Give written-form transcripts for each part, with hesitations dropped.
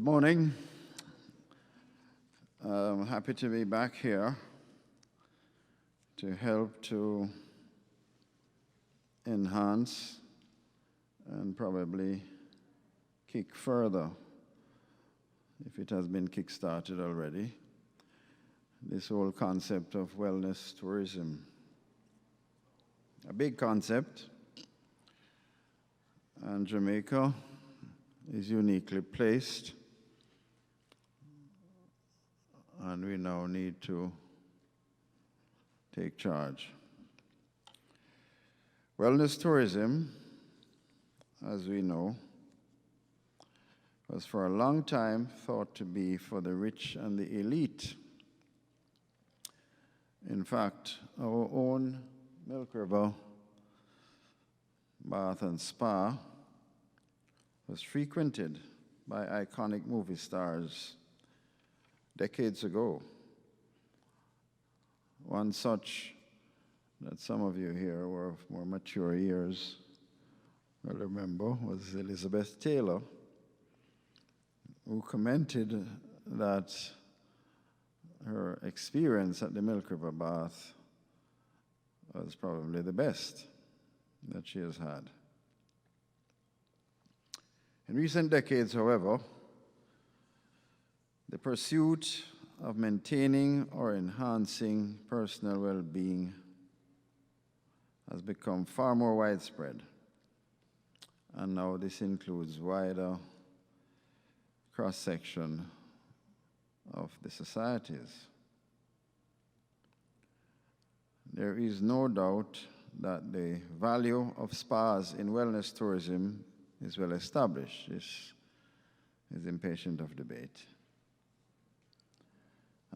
morning. I'm happy to be back here to help to enhance and probably kick further, if it has been kick-started already, this whole concept of wellness tourism. A big concept, and Jamaica is uniquely placed, and we now need to take charge. Wellness tourism, as we know, was for a long time thought to be for the rich and the elite. In fact, our own Milk River Bath and Spa was frequented by iconic movie stars decades ago. One such that some of you here were of more mature years will remember was Elizabeth Taylor, who commented that her experience at the Milk River Bath was probably the best that she has had. In recent decades, however, the pursuit of maintaining or enhancing personal well-being has become far more widespread, and now this includes wider cross-section of the societies. There is no doubt that the value of spas in wellness tourism is well established. This is impatient of debate.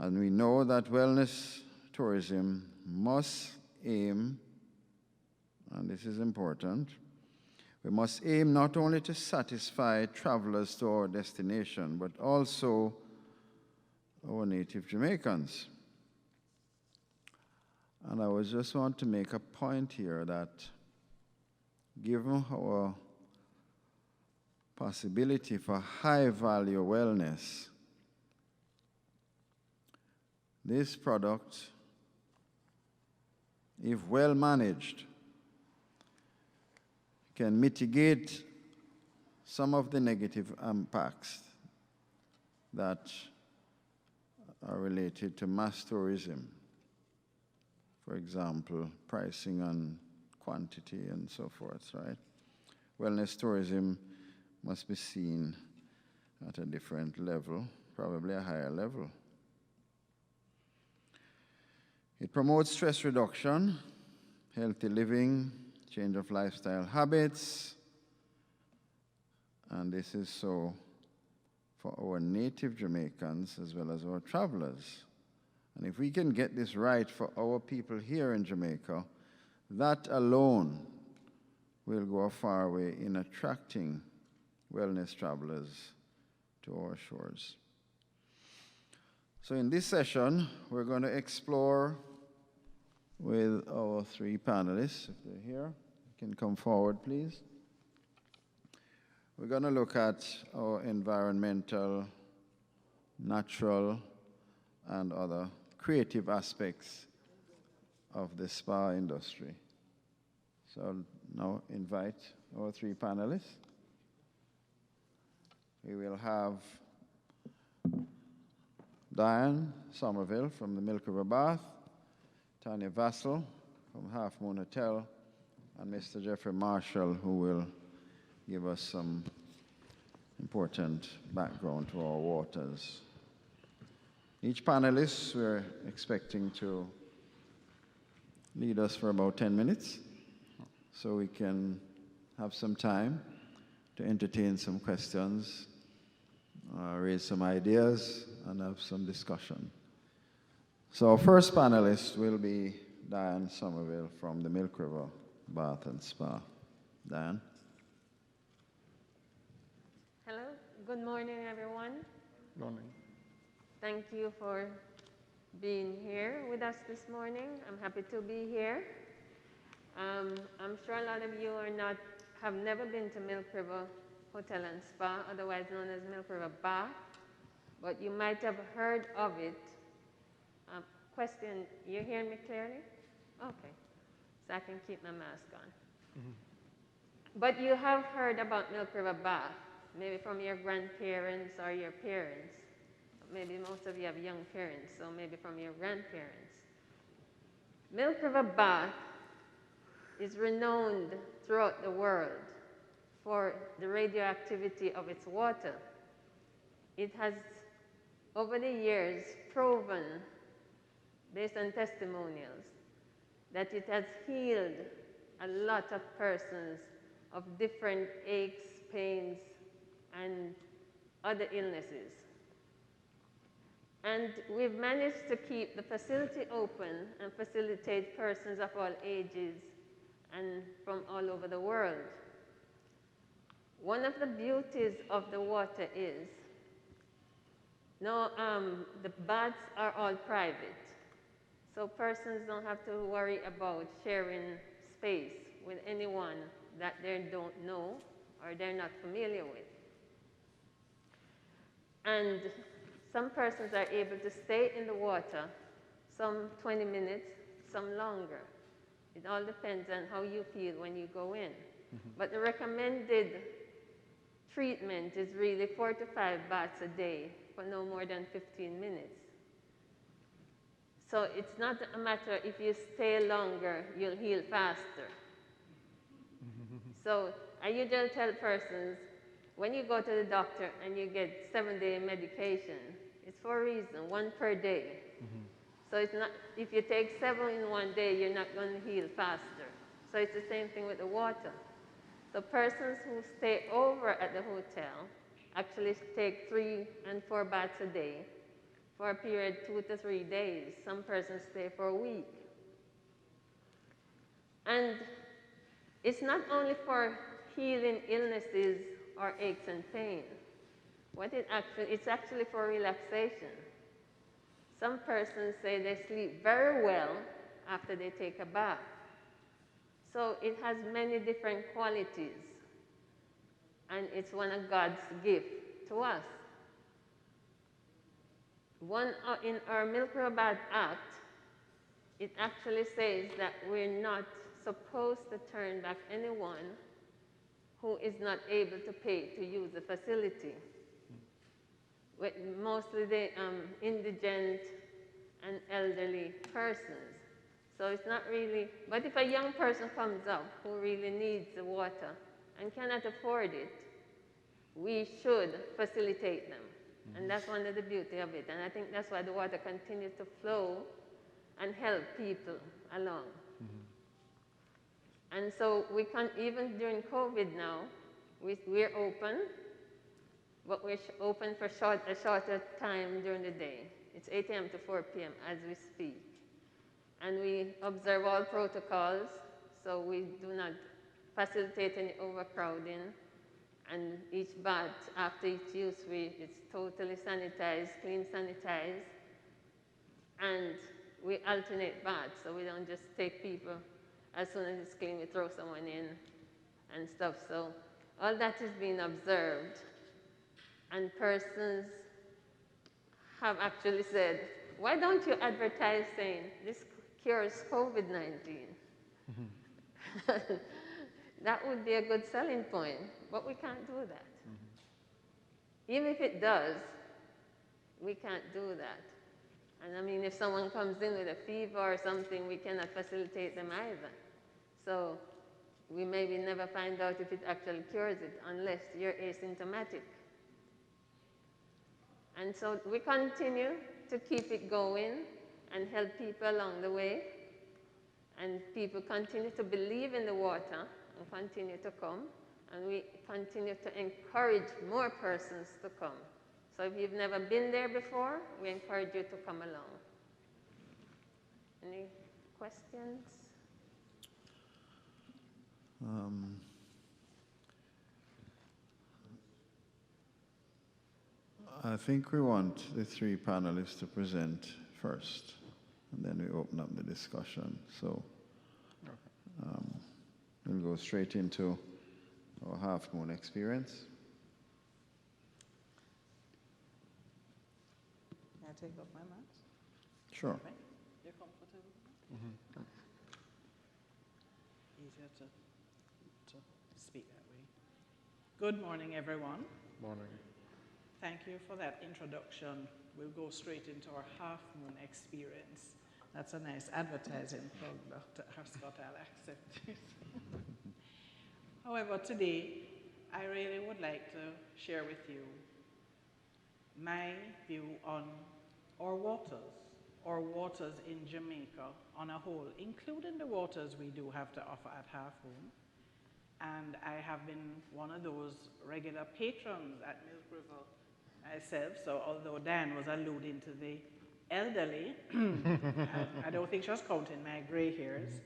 And we know that wellness tourism must aim, and this is important, we must aim not only to satisfy travelers to our destination, but also our native Jamaicans. And I would just want to make a point here that given our possibility for high-value wellness, this product, if well managed, can mitigate some of the negative impacts that are related to mass tourism. For example, pricing on quantity and so forth, right? Wellness tourism must be seen at a different level, probably a higher level. It promotes stress reduction, healthy living, change of lifestyle habits, and this is so for our native Jamaicans as well as our travelers. And if we can get this right for our people here in Jamaica, that alone will go a far way in attracting wellness travelers to our shores. So in this session, we're going to explore with our three panelists, if they're here. You can come forward, please. We're going to look at our environmental, natural, and other creative aspects of the spa industry. So I'll now invite our three panelists. We will have Diane Somerville from the Milk River Bath, Tanya Vassell from Half Moon Hotel, and Mr. Jeffrey Marshall, who will give us some important background to our waters. Each panelist, we're expecting to lead us for about 10 minutes, so we can have some time to entertain some questions, raise some ideas, and have some discussion. So our first panelist will be Diane Somerville from the Milk River Bath and Spa. Diane? Hello, good morning, everyone. Good morning. Thank you for being here with us this morning. I'm happy to be here. I'm sure a lot of you have never been to Milk River Hotel and Spa, otherwise known as Milk River Bath, but you might have heard of it. Question, you hear me clearly? Okay, so I can keep my mask on. But you have heard about Milk River Bath, maybe from your grandparents or your parents. Maybe most of you have young parents, so maybe from your grandparents. Milk River Bath is renowned throughout the world for the radioactivity of its water. It has, over the years, proven, based on testimonials, that it has healed a lot of persons of different aches, pains, and other illnesses. And we've managed to keep the facility open and facilitate persons of all ages and from all over the world. One of the beauties of the water is, the baths are all private. So persons don't have to worry about sharing space with anyone that they don't know or they're not familiar with. And some persons are able to stay in the water, some 20 minutes, some longer. It all depends on how you feel when you go in. But the recommended treatment is really 4 to 5 baths a day for no more than 15 minutes. So it's not a matter if you stay longer, you'll heal faster. So I usually tell persons, when you go to the doctor and you get 7-day medication, it's for a reason, 1 per day. So it's not, if you take 7 in 1 day, you're not going to heal faster. So it's the same thing with the water. So persons who stay over at the hotel actually take 3 and 4 baths a day for a period 2 to 3 days. Some persons stay for a week. And it's not only for healing illnesses or aches and pain. It's actually for relaxation. Some persons say they sleep very well after they take a bath. So it has many different qualities, and it's one of God's gifts to us. In our Milk River Bath Act, it actually says that we're not supposed to turn back anyone who is not able to pay to use the facility. With mostly the indigent and elderly persons. So it's not really, but if a young person comes up who really needs the water and cannot afford it, we should facilitate them. And that's one of the beauty of it. And I think that's why the water continues to flow and help people along. And so we can, even during COVID now, we're open, but we're open for a shorter time during the day. It's 8 a.m. to 4 p.m. as we speak. And we observe all protocols, so we do not facilitate any overcrowding. And each bath, after each use, it's totally sanitized, clean sanitized. And we alternate baths, so we don't just take people, as soon as it's clean, we throw someone in and stuff. So all that is being observed. And persons have actually said, why don't you advertise saying this cures COVID-19? That would be a good selling point, but we can't do that. Even if it does, we can't do that. And I mean, if someone comes in with a fever or something, we cannot facilitate them either. So we maybe never find out if it actually cures it unless you're asymptomatic. And so we continue to keep it going and help people along the way. And people continue to believe in the water and continue to come. And we continue to encourage more persons to come. So if you've never been there before, we encourage you to come along. Any questions? I think we want the 3 panelists to present first, and then we open up the discussion. So we'll go straight into our Half Moon experience. take off my mask? Sure. Right? You're comfortable? Easier to speak that way. Good morning, everyone. Morning. Thank you for that introduction. We'll go straight into our half moon experience. That's a nice advertising plug, Dr. Scott. I'll accept it. However, today, I really would like to share with you my view on our waters in Jamaica on a whole, including the waters we do have to offer at Half Moon. And I have been one of those regular patrons at Milk River myself, so although Dan was alluding to the elderly, I don't think she was counting my gray hairs,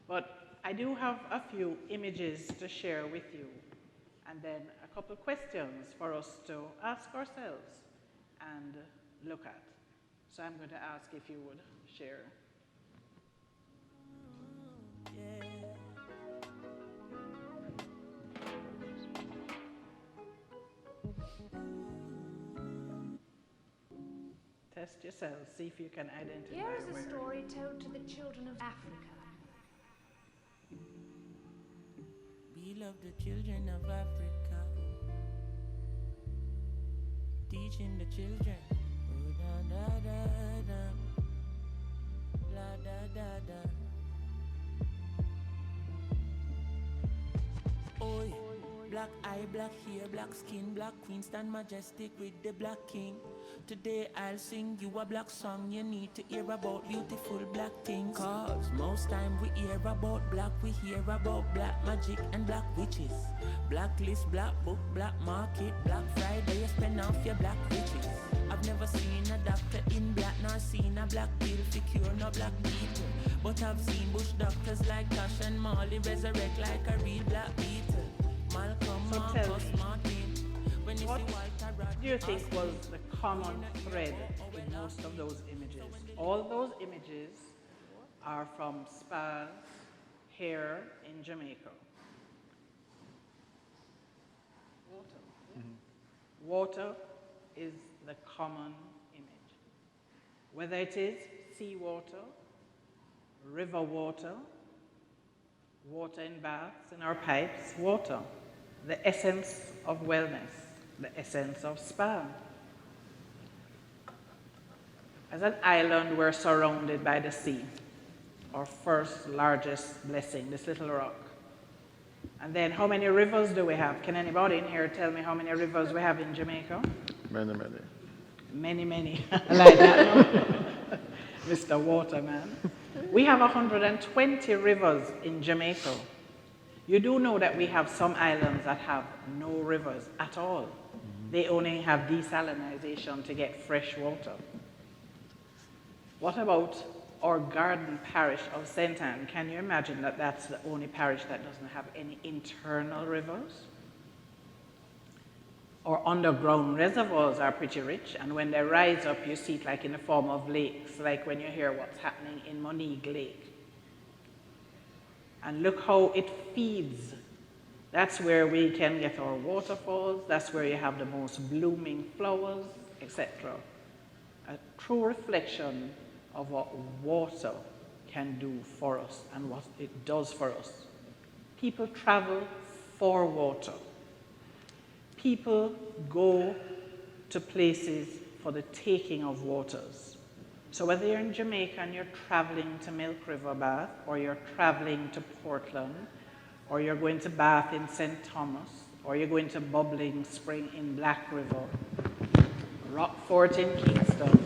but I do have a few images to share with you, and then a couple questions for us to ask ourselves and look at. So I'm going to ask if you would share. Test yourselves, see if you can identify. Here is a story told to the children of Africa. We love the children of Africa, teaching the children. Oh, da da da da, la da da da. Oi, black eye, black hair, black skin, black queen, stand majestic with the black king. Today I'll sing you a black song. You need to hear about beautiful black things. Cause most time we hear about black, we hear about black magic and black witches. Blacklist, black book, black market, Black Friday, you spend off your black riches. I've never seen a doctor in black, nor seen a black pill for cure no black people. But I've seen bush doctors like Tosh and Marley resurrect like a real black beetle. Malcolm, Marcus, Martin. What do you think was the common thread in most of those images? All those images are from spas here in Jamaica. Water is the common image. Whether it is seawater, river water, water in baths, in our pipes, water, the essence of wellness, the essence of spa. As an island, we're surrounded by the sea, our first largest blessing, this little rock. And then how many rivers do we have? Can anybody in here tell me how many rivers we have in Jamaica? Many, many. Many, many. Like that, no? Mr. Waterman. We have 120 rivers in Jamaica. You do know that we have some islands that have no rivers at all. They only have desalinization to get fresh water. What about our garden parish of St. Anne? Can you imagine that that's the only parish that doesn't have any internal rivers? Our underground reservoirs are pretty rich, and when they rise up, you see it like in the form of lakes, like when you hear what's happening in Monique Lake. And look how it feeds. That's where we can get our waterfalls, that's where you have the most blooming flowers, etc. A true reflection of what water can do for us and what it does for us. People travel for water. People go to places for the taking of waters. So whether you're in Jamaica and you're traveling to Milk River Bath, or you're traveling to Portland, or you're going to Bath in St. Thomas, or you're going to Bubbling Spring in Black River, Rockfort in Kingston,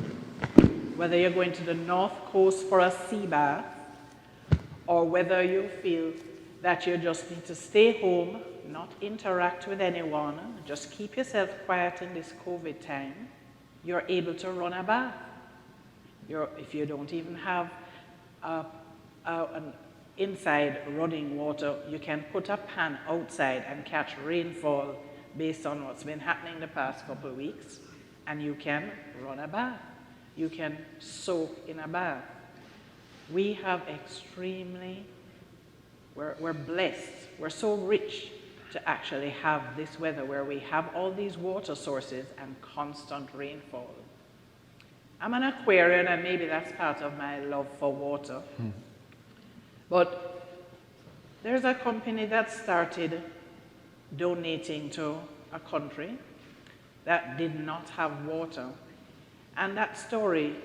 whether you're going to the North Coast for a sea bath, or whether you feel that you just need to stay home, not interact with anyone, just keep yourself quiet in this COVID time, you're able to run a bath. If you don't even have an inside running water, you can put a pan outside and catch rainfall based on what's been happening the past couple of weeks, and you can run a bath. You can soak in a bath. We have we're blessed, we're so rich to actually have this weather where we have all these water sources and constant rainfall. I'm an Aquarian, and maybe that's part of my love for water. But there's a company that started donating to a country that did not have water. And that story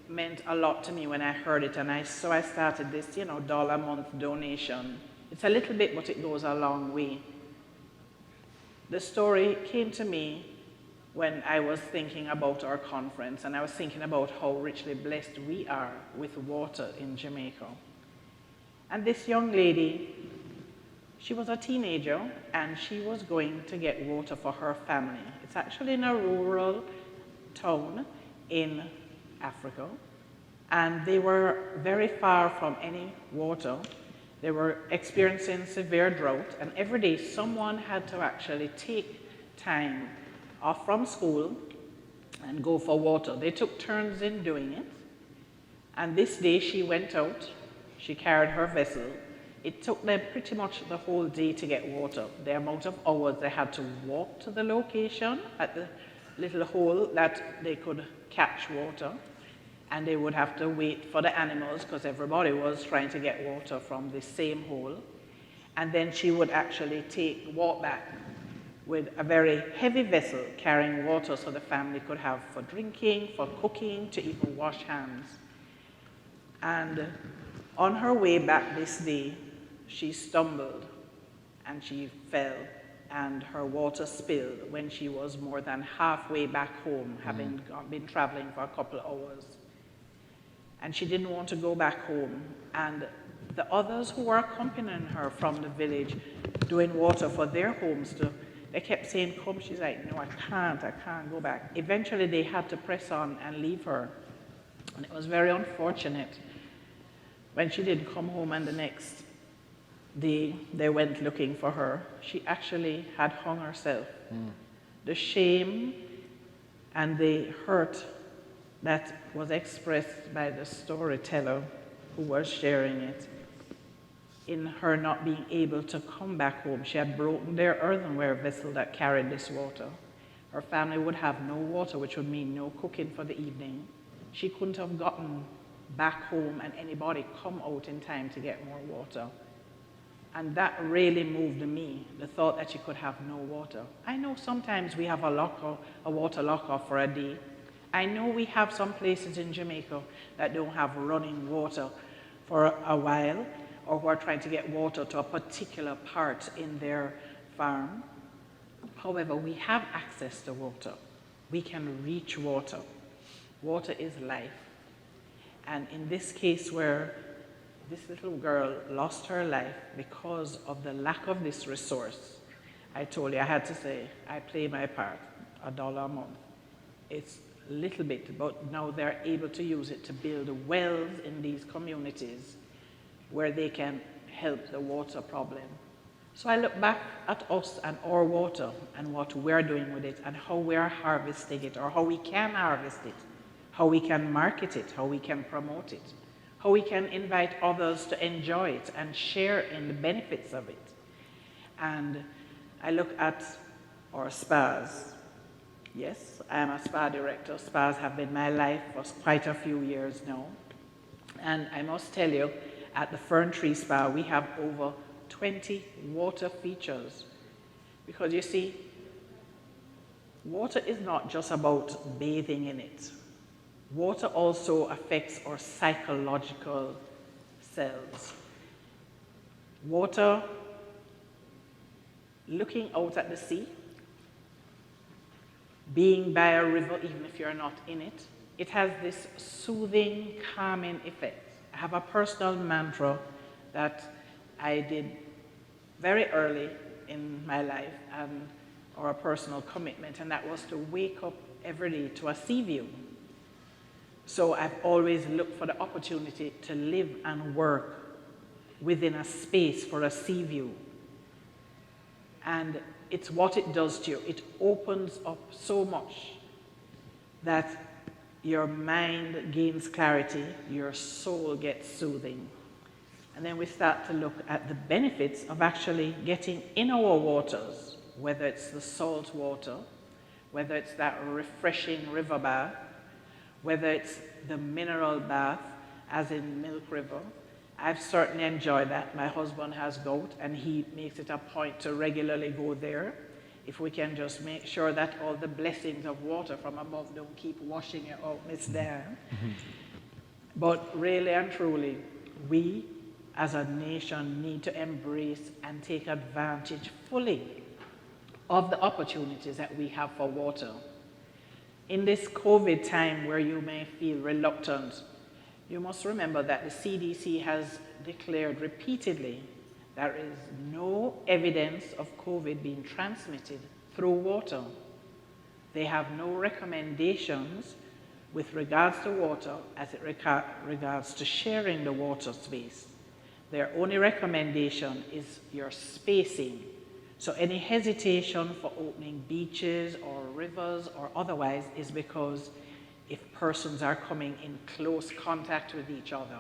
meant a lot to me when I heard it, and so I started this, $1 a month donation. It's a little bit, but it goes a long way. The story came to me when I was thinking about our conference, and I was thinking about how richly blessed we are with water in Jamaica. And this young lady, she was a teenager, and she was going to get water for her family. It's actually in a rural town in Africa, and they were very far from any water. They were experiencing severe drought, and every day someone had to actually take time off from school and go for water. They took turns in doing it, and this day she went out, she carried her vessel. It took them pretty much the whole day to get water. The amount of hours they had to walk to the location at the little hole that they could catch water, and they would have to wait for the animals because everybody was trying to get water from the same hole. And then she would actually walk back with a very heavy vessel carrying water so the family could have for drinking, for cooking, to even wash hands. And on her way back this day, she stumbled and she fell, and her water spilled when she was more than halfway back home, having been traveling for a couple of hours. And she didn't want to go back home. And the others who were accompanying her from the village doing water for their homes, they kept saying, come. She's like, no, I can't go back. Eventually they had to press on and leave her. And it was very unfortunate when she didn't come home, and the next day they went looking for her. She actually had hung herself. The shame and the hurt that was expressed by the storyteller who was sharing it, in her not being able to come back home. She had broken their earthenware vessel that carried this water. Her family would have no water, which would mean no cooking for the evening. She couldn't have gotten back home and anybody come out in time to get more water. And that really moved me, the thought that she could have no water. I know sometimes we have a water lock-off for a day. I know we have some places in Jamaica that don't have running water for a while, or who are trying to get water to a particular part in their farm. However, we have access to water. We can reach water. Water is life. And in this case where this little girl lost her life because of the lack of this resource, I told you, I had to say, I play my part, $1 a month. It's a little bit, but now they're able to use it to build wells in these communities where they can help the water problem. So I look back at us and our water and what we're doing with it and how we're harvesting it, or how we can harvest it, how we can market it, how we can promote it, how we can invite others to enjoy it and share in the benefits of it. And I look at our spas. Yes, I am a spa director. Spas have been my life for quite a few years now. And I must tell you, at the Fern Tree Spa, we have over 20 water features. Because you see, water is not just about bathing in it. Water also affects our psychological selves. Water, looking out at the sea, being by a river, even if you're not in it, it has this soothing, calming effect. I have a personal mantra that I did very early in my life, or a personal commitment, and that was to wake up every day to a sea view. So I've always looked for the opportunity to live and work within a space for a sea view. And it's what it does to you. It opens up so much that your mind gains clarity, your soul gets soothing. And then we start to look at the benefits of actually getting in our waters, whether it's the salt water, whether it's that refreshing river bath, whether it's the mineral bath, as in Milk River. I've certainly enjoyed that. My husband has gout, and he makes it a point to regularly go there. If we can just make sure that all the blessings of water from above don't keep washing it out, Miss Dan. But really and truly, we as a nation need to embrace and take advantage fully of the opportunities that we have for water. In this COVID time where you may feel reluctant, you must remember that the CDC has declared repeatedly there is no evidence of COVID being transmitted through water. They have no recommendations with regards to water as it regards to sharing the water space. Their only recommendation is your spacing. So any hesitation for opening beaches or rivers or otherwise is because if persons are coming in close contact with each other.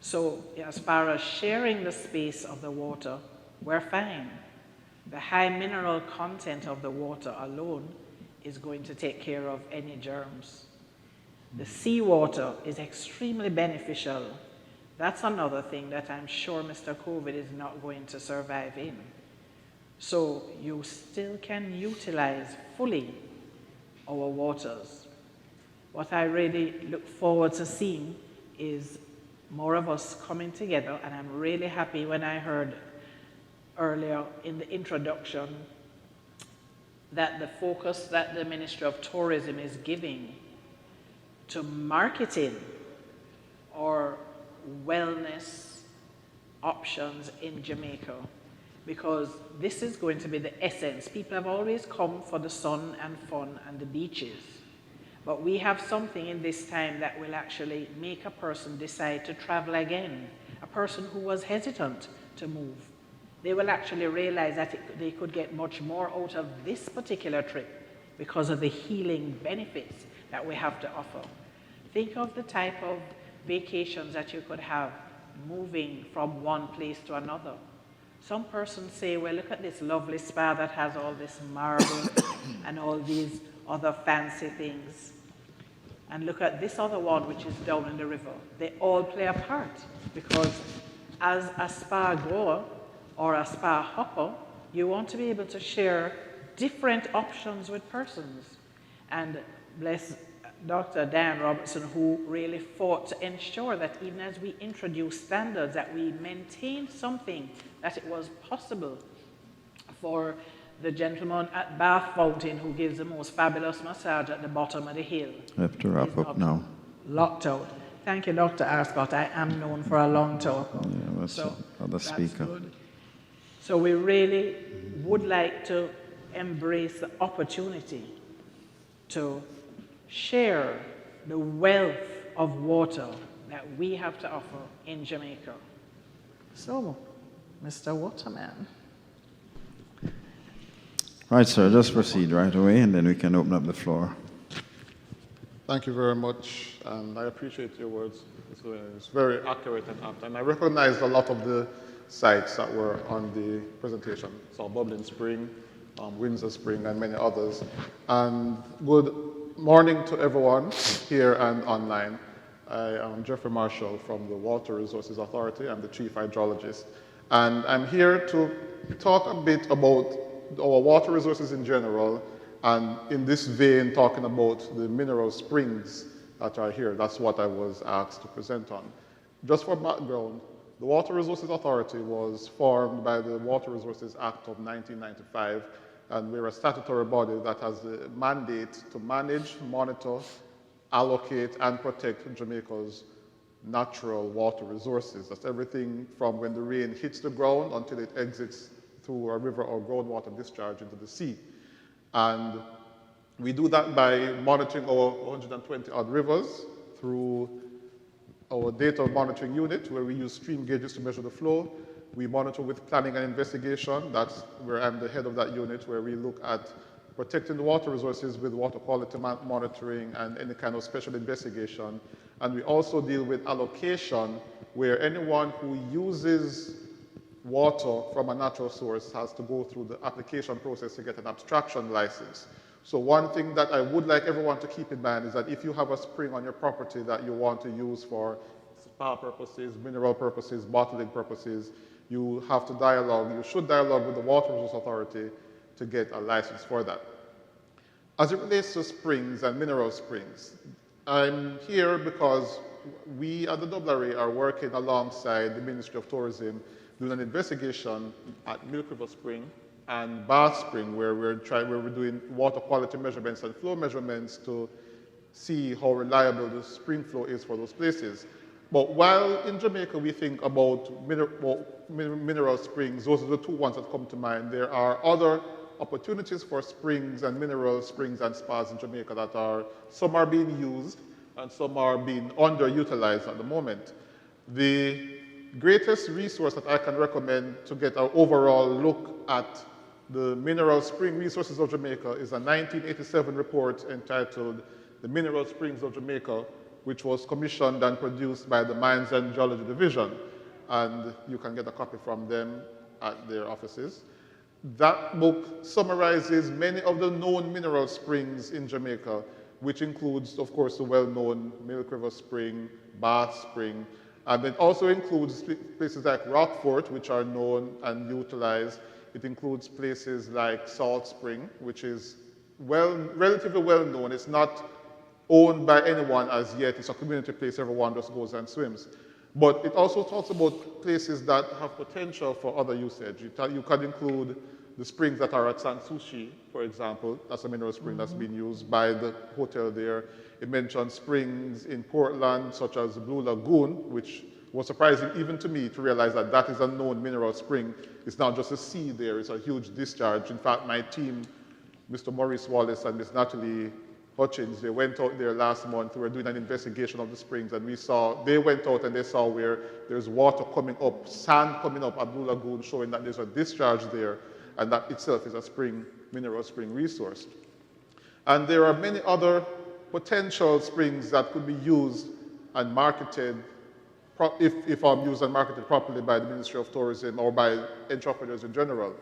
So as far as sharing the space of the water, we're fine. The high mineral content of the water alone is going to take care of any germs. The seawater is extremely beneficial. That's another thing that I'm sure Mr. COVID is not going to survive in. So you still can utilize fully our waters. What I really look forward to seeing is more of us coming together, and I'm really happy when I heard earlier in the introduction that the focus that the Ministry of Tourism is giving to marketing or wellness options in Jamaica, because this is going to be the essence. People have always come for the sun and fun and the beaches, but we have something in this time that will actually make a person decide to travel again. A person who was hesitant to move, they will actually realize that they could get much more out of this particular trip because of the healing benefits that we have to offer. Think of the type of vacations that you could have moving from one place to another. Some persons say, well, look at this lovely spa that has all this marble and all these other fancy things. And look at this other one, which is down in the river. They all play a part, because as a spa goer or a spa hopper, you want to be able to share different options with persons. And bless Dr. Dan Robertson, who really fought to ensure that even as we introduce standards, that we maintain something, that it was possible for the gentleman at Bath Fountain who gives the most fabulous massage at the bottom of the hill. I have to wrap up now. Locked out. Thank you, Dr. Arscott. I am known for a long talk. Yeah, that's so other speaker. good. So we really would like to embrace the opportunity to share the wealth of water that we have to offer in Jamaica. So, Mr. Waterman. Right, sir, just proceed right away, and then we can open up the floor. Thank you very much, and I appreciate your words. It's very accurate and apt, and I recognized a lot of the sites that were on the presentation. So Bubbling Spring, Windsor Spring, and many others. And good morning to everyone here and online. I am Jeffrey Marshall from the Water Resources Authority. I'm the Chief Hydrologist. And I'm here to talk a bit about our water resources in general, and in this vein, talking about the mineral springs that are here. That's what I was asked to present on. Just for background, the Water Resources Authority was formed by the Water Resources Act of 1995, and we're a statutory body that has the mandate to manage, monitor, allocate, and protect Jamaica's natural water resources. That's everything from when the rain hits the ground until it exits through a river or groundwater discharge into the sea. And we do that by monitoring our 120 odd rivers through our data monitoring unit, where we use stream gauges to measure the flow. We monitor with planning and investigation. That's where I'm the head of that unit, where we look at protecting the water resources with water quality monitoring and any kind of special investigation. And we also deal with allocation, where anyone who uses water from a natural source has to go through the application process to get an abstraction license, So one thing that I would like everyone to keep in mind is that if you have a spring on your property that you want to use for spa purposes, mineral purposes, bottling purposes, you have to dialogue, you should dialogue with the Water Resources Authority to get a license for that. As it relates to springs and mineral springs, I'm here because we at the WRA are working alongside the Ministry of Tourism doing an investigation at Milk River Spring and Bath Spring where we're doing water quality measurements and flow measurements to see how reliable the spring flow is for those places. But while in Jamaica we think about mineral springs, those are the two ones that come to mind, there are other opportunities for springs and mineral springs and spas in Jamaica that are, some are being used and some are being underutilized at the moment. The greatest resource that I can recommend to get an overall look at the mineral spring resources of Jamaica is a 1987 report entitled The Mineral Springs of Jamaica, which was commissioned and produced by the Mines and Geology Division. And you can get a copy from them at their offices. That book summarizes many of the known mineral springs in Jamaica, which includes, of course, the well-known Milk River Spring, Bath Spring, and it also includes places like Rockfort, which are known and utilized. It includes places like Salt Spring, which is relatively well-known. It's not owned by anyone as yet. It's a community place. Everyone just goes and swims. But it also talks about places that have potential for other usage. You can include the springs that are at Sanssouci, for example. That's a mineral spring that's being used by the hotel there. It mentions springs in Portland, such as the Blue Lagoon, which was surprising even to me to realize that that is a known mineral spring. It's not just a sea there, it's a huge discharge. In fact, my team, Mr. Maurice Wallace and Ms. Natalie Hutchins, they went out there last month. We were doing an investigation of the springs, and they went out and they saw where there's water coming up, sand coming up at Blue Lagoon, showing that there's a discharge there, and that itself is a mineral spring resource. And there are many other potential springs that could be used and marketed, if used and marketed properly by the Ministry of Tourism or by entrepreneurs in general.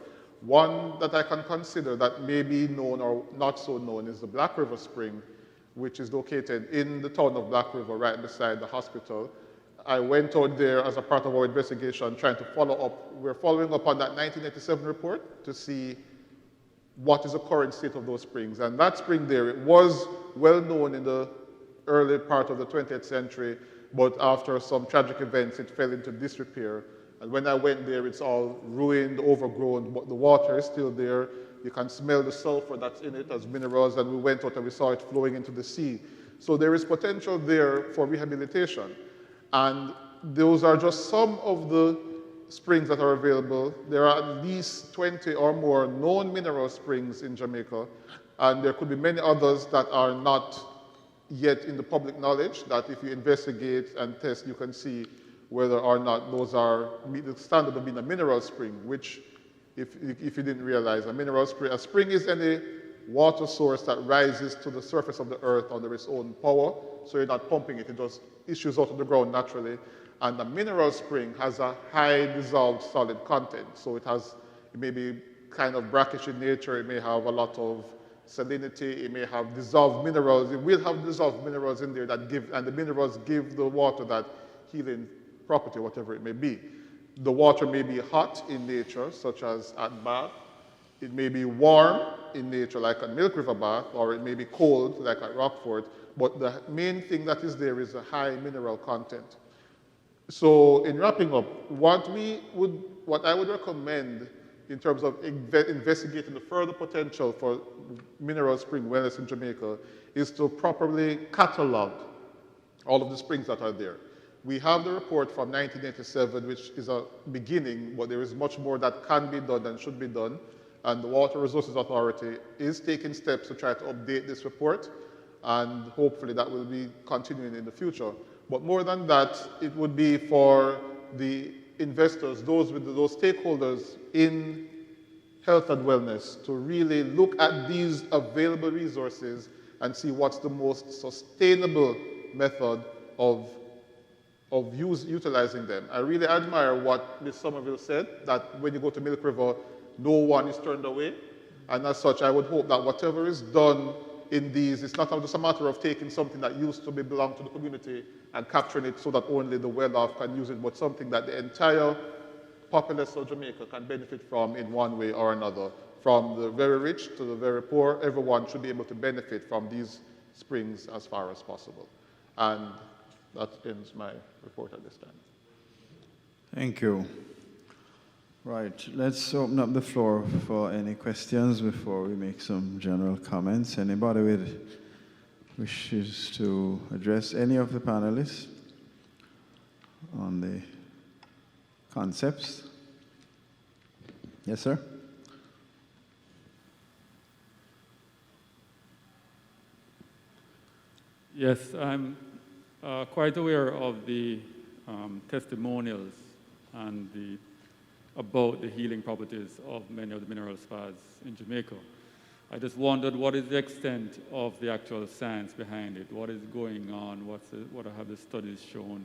One that I can consider that may be known or not so known is the Black River Spring, which is located in the town of Black River, right beside the hospital. I went out there as a part of our investigation trying to follow up. We're following up on that 1987 report to see what is the current state of those springs. And that spring there, it was well known in the early part of the 20th century, but after some tragic events, it fell into disrepair. And when I went there, it's all ruined, overgrown, but the water is still there. You can smell the sulfur that's in it as minerals, and we went out and we saw it flowing into the sea. So there is potential there for rehabilitation. And those are just some of the springs that are available. There are at least 20 or more known mineral springs in Jamaica, and there could be many others that are not yet in the public knowledge, that if you investigate and test, you can see whether or not those meet the standard of being a mineral spring, which, if you didn't realize, a spring is any water source that rises to the surface of the earth under its own power, so you're not pumping it, it just issues out of the ground naturally. And a mineral spring has a high dissolved solid content, so it may be kind of brackish in nature, it may have a lot of salinity, it may have dissolved minerals, it will have dissolved minerals in there and the minerals give the water that healing property, whatever it may be. The water may be hot in nature, such as at Bath. It may be warm in nature, like at Milk River Bath, or it may be cold, like at Rockfort. But the main thing that is there is a high mineral content. So in wrapping up, what I would recommend in terms of investigating the further potential for mineral spring wellness in Jamaica is to properly catalog all of the springs that are there. We have the report from 1987, which is a beginning, but there is much more that can be done and should be done. And the Water Resources Authority is taking steps to try to update this report, and hopefully that will be continuing in the future. But more than that, it would be for the investors, those stakeholders in health and wellness, to really look at these available resources and see what's the most sustainable method of utilizing them. I really admire what Ms. Somerville said, that when you go to Milk River, no one is turned away. And as such, I would hope that whatever is done in these, it's not just a matter of taking something that used to belong to the community and capturing it so that only the well-off can use it, but something that the entire populace of Jamaica can benefit from in one way or another. From the very rich to the very poor, everyone should be able to benefit from these springs as far as possible. And that ends my report at this time. Thank you. Right, let's open up the floor for any questions before we make some general comments. Anybody wishes to address any of the panelists on the concepts? Yes, sir? Yes, I'm quite aware of the testimonials and about the healing properties of many of the mineral spas in Jamaica. I just wondered what is the extent of the actual science behind it? What is going on? What have the studies shown?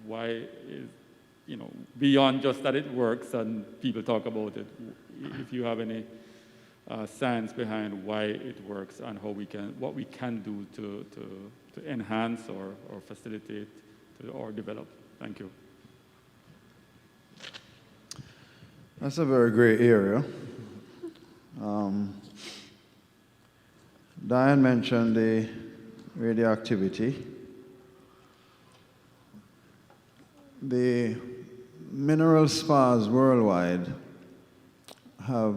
Why is, beyond just that it works and people talk about it, if you have any science behind why it works and what we can do to enhance or facilitate or develop. Thank you. That's a very great area. Diane mentioned the radioactivity. The mineral spas worldwide have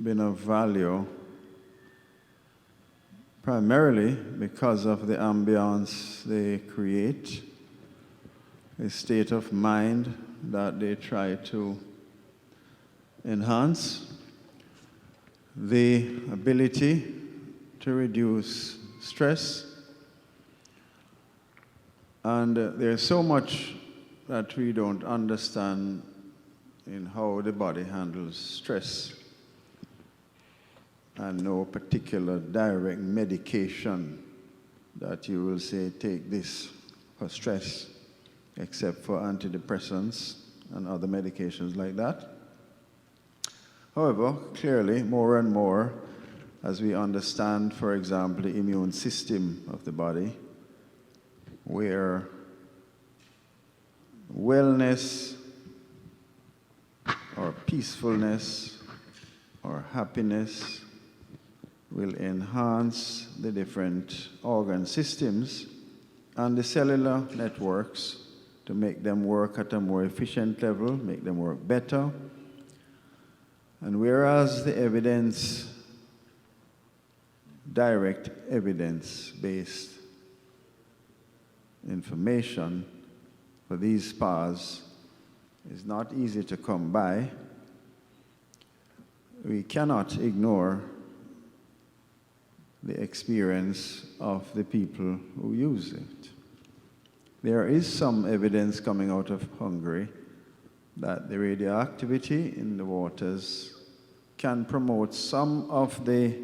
been of value primarily because of the ambience they create, the state of mind that they try to enhance, the ability to reduce stress. And there's so much that we don't understand in how the body handles stress, and no particular direct medication that you will say take this for stress, except for antidepressants and other medications like that. However, clearly, more and more, as we understand, for example, the immune system of the body, where wellness or peacefulness or happiness will enhance the different organ systems and the cellular networks to make them work at a more efficient level, make them work better. And whereas the evidence, direct evidence-based information for these spas is not easy to come by, we cannot ignore the experience of the people who use it. There is some evidence coming out of Hungary that the radioactivity in the waters can promote some of the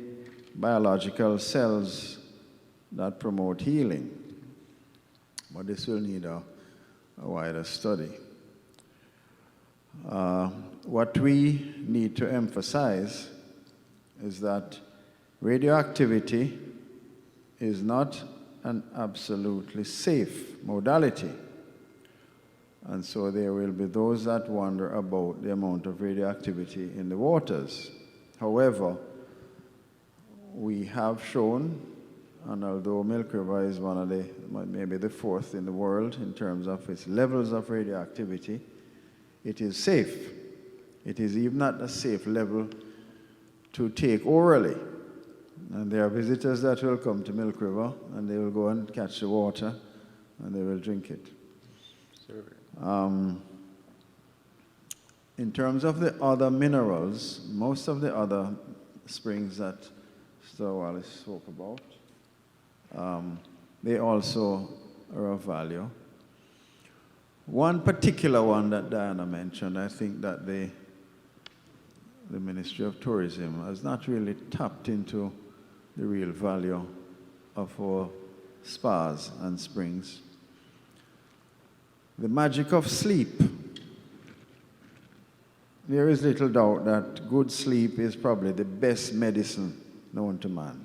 biological cells that promote healing. But this will need a wider study. What we need to emphasize is that radioactivity is not an absolutely safe modality. And so there will be those that wonder about the amount of radioactivity in the waters. However, we have shown, and although Milk River is one of the, maybe the fourth in the world in terms of its levels of radioactivity, it is safe. It is even at a safe level to take orally. And there are visitors that will come to Milk River and they will go and catch the water and they will drink it. In terms of the other minerals, most of the other springs that Mr. Wallace spoke about, they also are of value. One particular one that Diana mentioned, I think that the Ministry of Tourism has not really tapped into the real value of our spas and springs. The magic of sleep there is little doubt that good sleep is probably the best medicine known to man.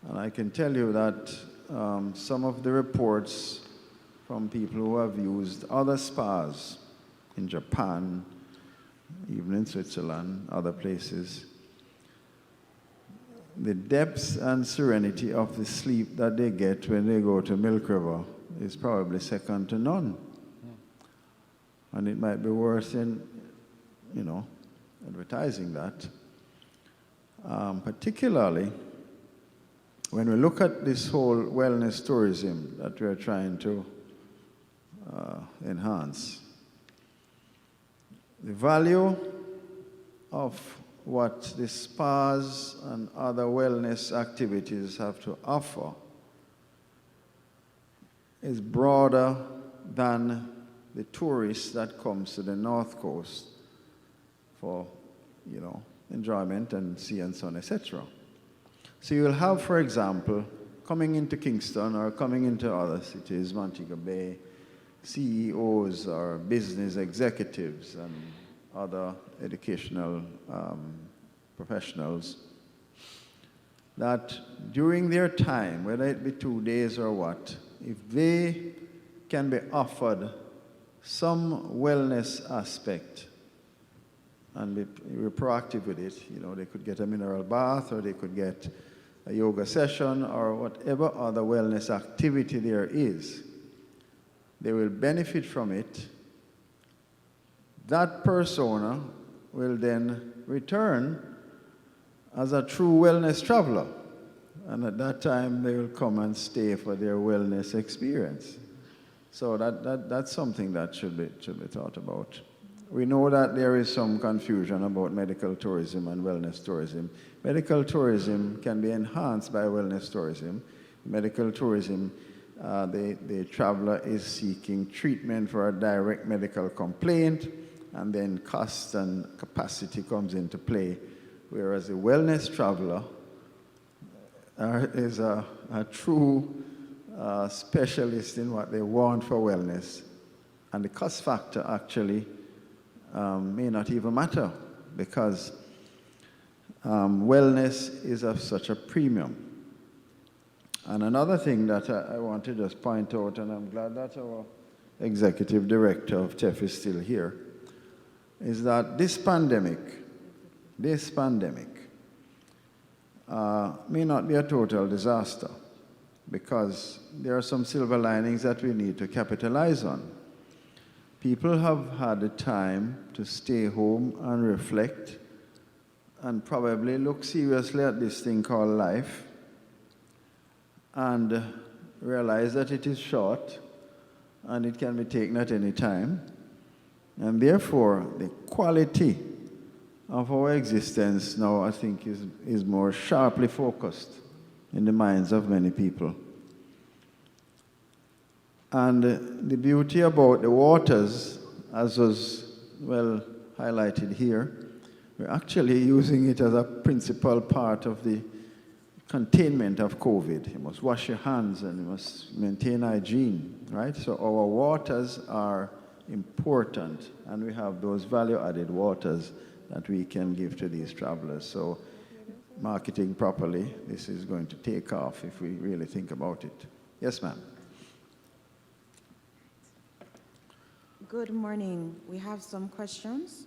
And I can tell you that some of the reports from people who have used other spas in Japan, even in Switzerland, other places, the depth and serenity of the sleep that they get when they go to Milk River is probably second to none. And it might be worth in, advertising that. Particularly when we look at this whole wellness tourism that we're trying to enhance, the value of what the spas and other wellness activities have to offer is broader than the tourists that comes to the North Coast for, enjoyment and sea and sun, etc. So you'll have, for example, coming into Kingston or coming into other cities, Montego Bay, CEOs or business executives and other educational professionals, that during their time, whether it be 2 days or what, if they can be offered some wellness aspect and we're proactive with it, they could get a mineral bath or they could get a yoga session or whatever other wellness activity there is, they will benefit from it. That persona will then return as a true wellness traveler. And at that time, they will come and stay for their wellness experience. So that's something that should be thought about. We know that there is some confusion about medical tourism and wellness tourism. Medical tourism can be enhanced by wellness tourism. Medical tourism, the traveler is seeking treatment for a direct medical complaint, and then cost and capacity comes into play. Whereas a wellness traveler is a true specialist in what they want for wellness. And the cost factor actually may not even matter because wellness is of such a premium. And another thing that I want to just point out, and I'm glad that our executive director of TEF is still here, is that this pandemic may not be a total disaster because there are some silver linings that we need to capitalize on. People have had the time to stay home and reflect and probably look seriously at this thing called life and realize that it is short and it can be taken at any time. And therefore, the quality of our existence now, I think, is more sharply focused in the minds of many people. And the beauty about the waters, as was well highlighted here, we're actually using it as a principal part of the containment of COVID. You must wash your hands and you must maintain hygiene, right? So our waters are important, and we have those value-added waters that we can give to these travelers. So marketing properly, this is going to take off if we really think about it. Yes, ma'am. Good morning. We have some questions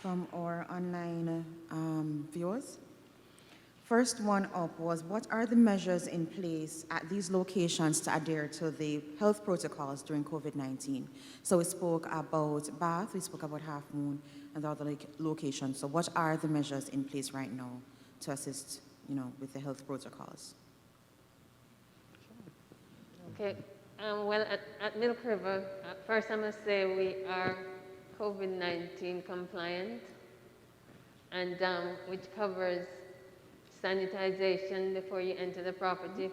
from our online viewers. First one up was, what are the measures in place at these locations to adhere to the health protocols during COVID-19? So we spoke about Bath, we spoke about Half Moon, and the other locations. So what are the measures in place right now to assist, with the health protocols? Okay. Well, at Milk River, first I must say we are COVID-19 compliant, and which covers sanitization before you enter the property,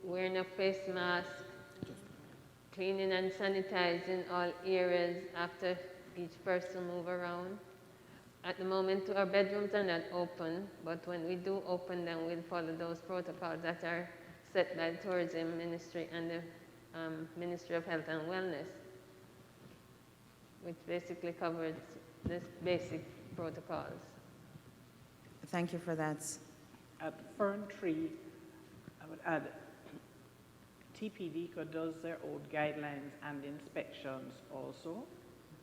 wearing a face mask, cleaning and sanitizing all areas after each person move around. At the moment, our bedrooms are not open, but when we do open them, we'll follow those protocols that are set by the Tourism Ministry and the Ministry of Health and Wellness, which basically covers the basic protocols. Thank you for that. At Fern Tree, I would add, TPD does their own guidelines and inspections also.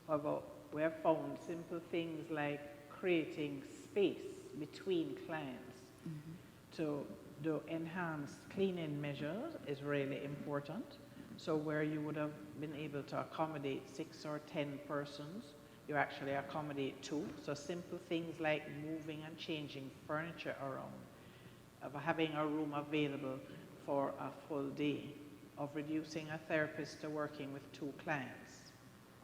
However, we have found simple things like creating space between clients to do enhanced cleaning measures is really important. So where you would have been able to accommodate 6 or 10 persons, you actually accommodate 2. So simple things like moving and changing furniture around, of having a room available for a full day, of reducing a therapist to working with 2 clients,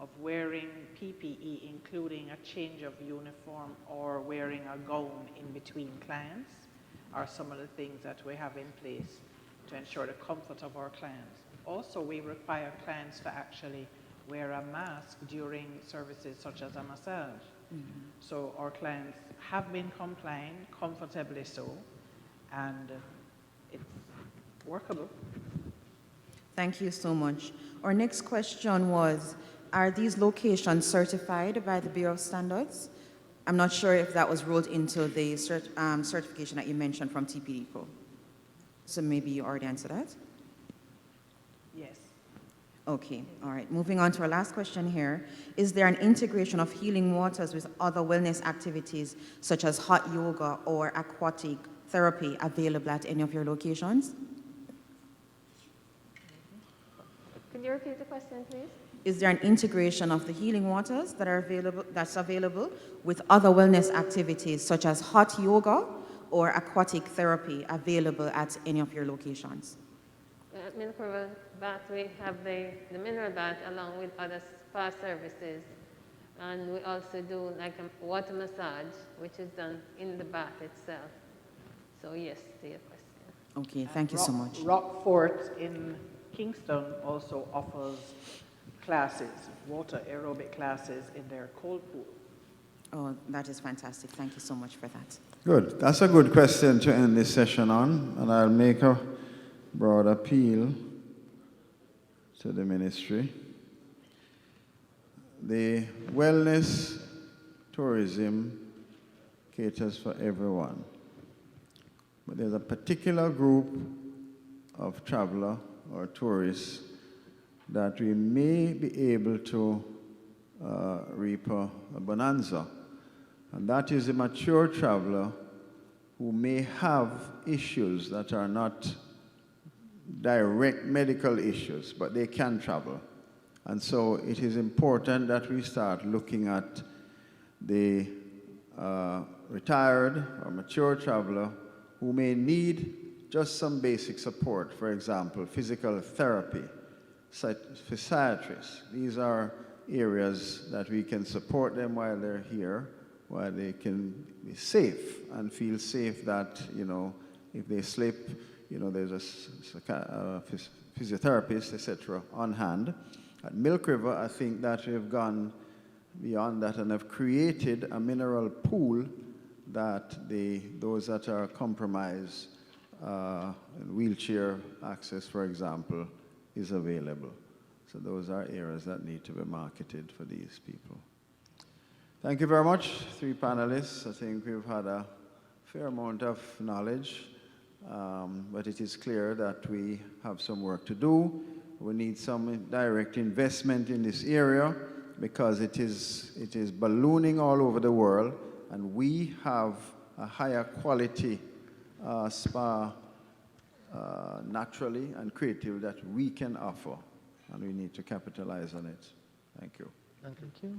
of wearing PPE, including a change of uniform or wearing a gown in between clients, are some of the things that we have in place to ensure the comfort of our clients. Also, we require clients to actually wear a mask during services such as a massage. So our clients have been complying, comfortably so, and it's workable. Thank you so much. Our next question was, are these locations certified by the Bureau of Standards? I'm not sure if that was rolled into the certification that you mentioned from TPDCO. So maybe you already answered that? Yes. Okay, all right. Moving on to our last question here. Is there an integration of healing waters with other wellness activities such as hot yoga or aquatic therapy available at any of your locations? Could you repeat the question, please? Is there an integration of the healing waters that's available with other wellness activities such as hot yoga or aquatic therapy available at any of your locations? At Milk River Bath, we have the mineral bath along with other spa services. And we also do like a water massage, which is done in the bath itself. So yes, to your question. Okay, thank you so much. Rockfort in Kingston also offers classes, water aerobic classes in their cold pool. Oh, that is fantastic. Thank you so much for that. Good. That's a good question to end this session on, and I'll make a broad appeal to the ministry. The wellness tourism caters for everyone, but there's a particular group of traveler or tourists that we may be able to reap a bonanza, and that is a mature traveler who may have issues that are not direct medical issues, but they can travel. And so it is important that we start looking at the retired or mature traveler who may need just some basic support. For example, physical therapy, physiatrists. These are areas that we can support them while they're here, while they can be safe and feel safe that, if they slip, there's a physiotherapist, etc., on hand. At Milk River, I think that we have gone beyond that and have created a mineral pool that those that are compromised, wheelchair access, for example, is available. So those are areas that need to be marketed for these people. Thank you very much, 3 panelists. I think we've had a fair amount of knowledge, but it is clear that we have some work to do. We need some direct investment in this area because it is ballooning all over the world, and we have a higher quality spa naturally and creative that we can offer, and we need to capitalize on it. Thank you. Thank you.